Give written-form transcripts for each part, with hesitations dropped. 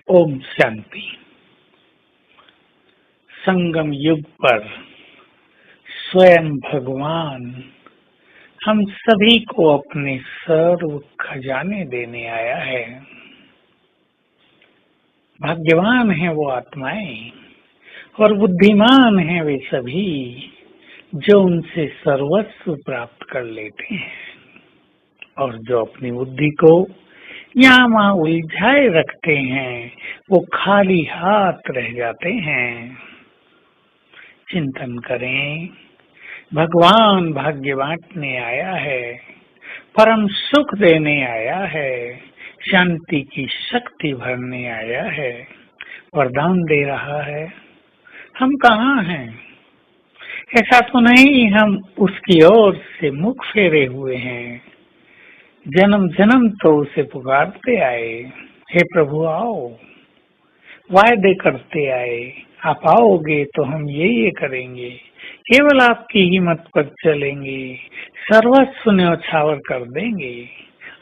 ओम शांति। संगम युग पर स्वयं भगवान हम सभी को अपने सर्व खजाने देने आया है। भाग्यवान है वो आत्माएं और बुद्धिमान है वे सभी जो उनसे सर्वस्व प्राप्त कर लेते हैं और जो अपनी बुद्धि को यहाँ वहाँ उलझाए रखते हैं वो खाली हाथ रह जाते हैं। चिंतन करें, भगवान भाग्य बांटने आया है, परम सुख देने आया है, शांति की शक्ति भरने आया है, वरदान दे रहा है। हम कहाँ हैं? ऐसा तो नहीं हम उसकी ओर से मुख फेरे हुए हैं। जन्म जन्म तो उसे पुकारते आए, हे प्रभु आओ, वायदे करते आए, आप आओगे तो हम ये करेंगे, केवल आपकी ही मत पर चलेंगे, सर्वस्व न्यौछावर कर देंगे।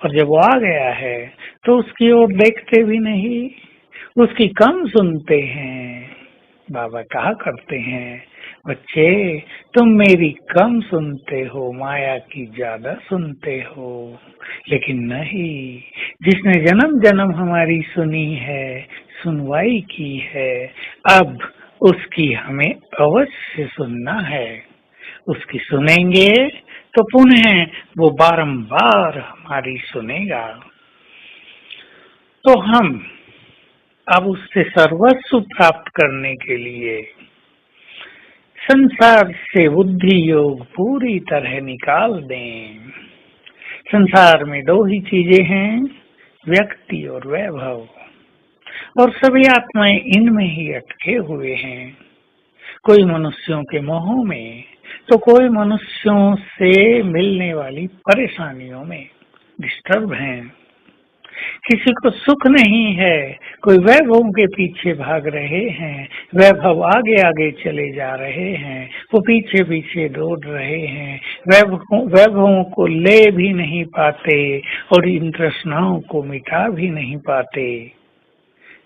और जब वो आ गया है तो उसकी ओर देखते भी नहीं, उसकी कम सुनते हैं। बाबा कहा करते हैं, बच्चे तुम मेरी कम सुनते हो, माया की ज्यादा सुनते हो। लेकिन नहीं, जिसने जन्म जन्म हमारी सुनी है, सुनवाई की है, अब उसकी हमें अवश्य सुनना है। उसकी सुनेंगे तो पुनः वो बारंबार हमारी सुनेगा। तो हम अब उससे सर्वस्व प्राप्त करने के लिए संसार से बुद्धि योग पूरी तरह निकाल दें। संसार में दो ही चीजें हैं, व्यक्ति और वैभव, और सभी आत्माएं इनमें ही अटके हुए हैं। कोई मनुष्यों के मोह में तो कोई मनुष्यों से मिलने वाली परेशानियों में डिस्टर्ब हैं। किसी को सुख नहीं है, कोई वैभवों के पीछे भाग रहे हैं, वैभव आगे आगे चले जा रहे हैं, वो पीछे पीछे दौड़ रहे हैं, वैभवों को ले भी नहीं पाते और इन तृष्णाओं को मिटा भी नहीं पाते।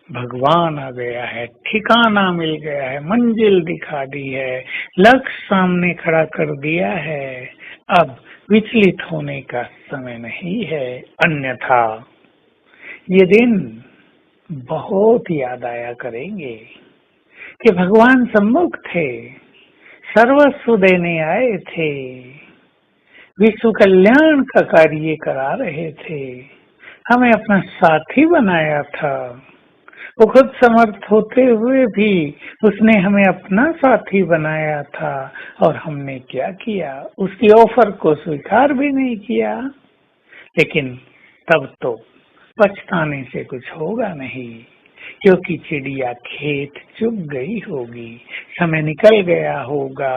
भगवान आ गया है, ठिकाना मिल गया है, मंजिल दिखा दी है, लक्ष्य सामने खड़ा कर दिया है। अब विचलित होने का समय नहीं है, अन्यथा ये दिन बहुत याद आया करेंगे कि भगवान सम्मुख थे, सर्वस्व देने आए थे, विश्व कल्याण का कार्य करा रहे थे, हमें अपना साथी बनाया था। वो खुद समर्थ होते हुए भी उसने हमें अपना साथी बनाया था और हमने क्या किया? उसकी ऑफर को स्वीकार भी नहीं किया। लेकिन तब तो पछताने से कुछ होगा नहीं, क्योंकि चिड़िया खेत चुग गई होगी, समय निकल गया होगा,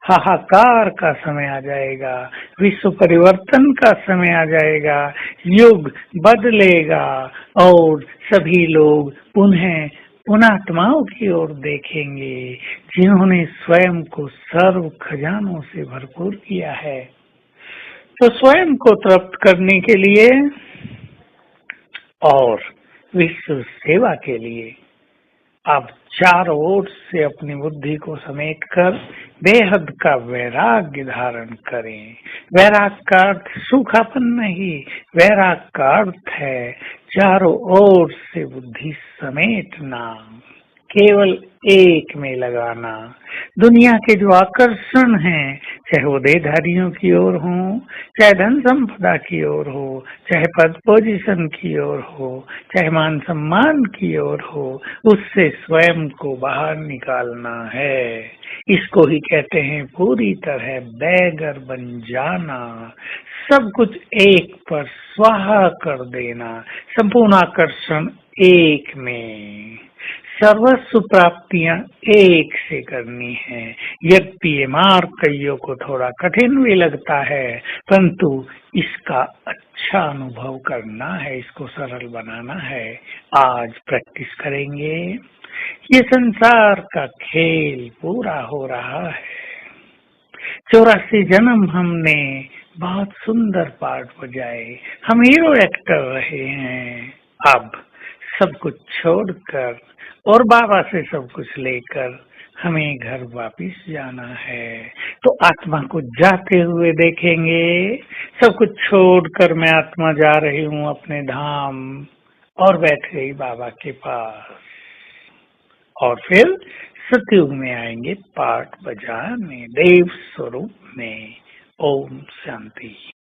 हाहाकार का समय आ जाएगा, विश्व परिवर्तन का समय आ जाएगा, युग बदलेगा और सभी लोग पुनः आत्माओं की ओर देखेंगे जिन्होंने स्वयं को सर्व खजानों से भरपूर किया है। तो स्वयं को तृप्त करने के लिए और विश्व सेवा के लिए अब चारों ओर से अपनी बुद्धि को समेटकर बेहद का वैराग्य धारण करें। वैराग का अर्थ सूखापन नहीं, वैराग का अर्थ है चारों ओर से बुद्धि समेटना, केवल एक में लगाना। दुनिया के जो आकर्षण हैं, चाहे वो देहधारियों की ओर हो, चाहे धन संपदा की ओर हो, चाहे पद पोजीशन की ओर हो, चाहे मान सम्मान की ओर हो, उससे स्वयं को बाहर निकालना है। इसको ही कहते हैं पूरी तरह बैगर बन जाना, सब कुछ एक पर स्वाहा कर देना, संपूर्ण आकर्षण एक में, सर्वस्व प्राप्तियां एक से करनी है। यद्यपि ये मार्ग कईयों को थोड़ा कठिन भी लगता है, परंतु इसका अच्छा अनुभव करना है, इसको सरल बनाना है। आज प्रैक्टिस करेंगे। ये संसार का खेल पूरा हो रहा है। 84 जन्म हमने बहुत सुंदर पार्ट बजाए, हम हीरो एक्टर रहे हैं। अब सब कुछ छोड़कर और बाबा से सब कुछ लेकर हमें घर वापिस जाना है। तो आत्मा को जाते हुए देखेंगे, सब कुछ छोड़कर मैं आत्मा जा रही हूँ अपने धाम, और बैठ गई बाबा के पास। और फिर सतयुग में आएंगे पाठ बजाने देव स्वरूप में। ओम शांति।